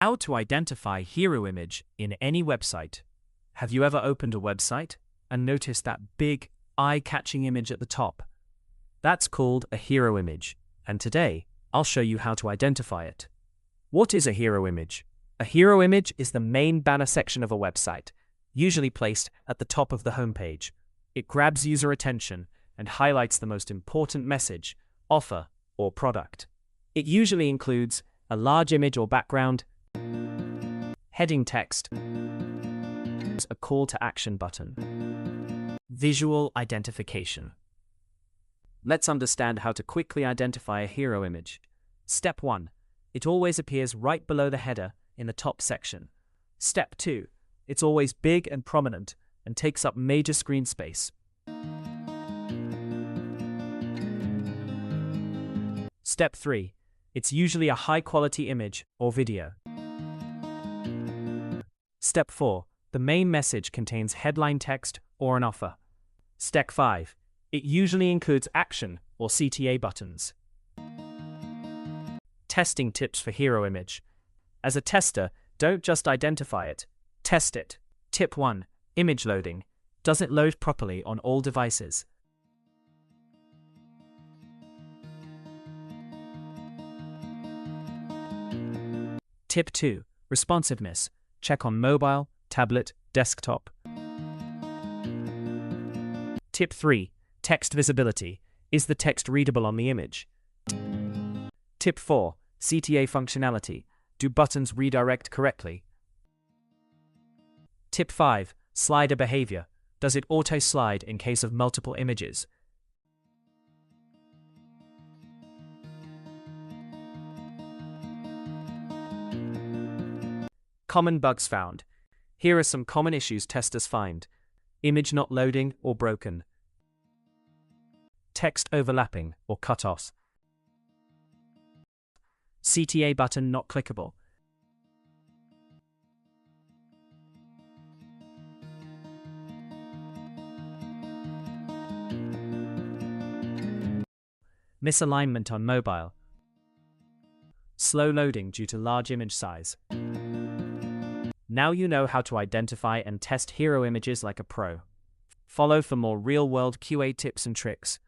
How to identify hero image in any website. Have you ever opened a website and noticed that big, eye-catching image at the top? That's called a hero image, and today I'll show you how to identify it. What is a hero image? A hero image is the main banner section of a website, usually placed at the top of the homepage. It grabs user attention and highlights the most important message, offer, or product. It usually includes a large image or background, heading text, a call to action button. Visual identification. Let's understand how to quickly identify a hero image. Step 1. It always appears right below the header in the top section. Step 2. It's always big and prominent and takes up major screen space. Step 3. It's usually a high-quality image or video. Step 4. The main message contains headline text or an offer. Step 5. It usually includes action or CTA buttons. Testing tips for hero image. As a tester, don't just identify it, test it. Tip 1. Image loading. Does it load properly on all devices? Tip 2. Responsiveness. Check on mobile, tablet, desktop. Tip 3. Text visibility. Is the text readable on the image? Tip 4. CTA functionality. Do buttons redirect correctly? Tip 5. Slider behavior. Does it auto-slide in case of multiple images? Common bugs found. Here are some common issues testers find. Image not loading or broken. Text overlapping or cut off. CTA button not clickable. Misalignment on mobile. Slow loading due to large image size. Now you know how to identify and test hero images like a pro. Follow for more real-world QA tips and tricks.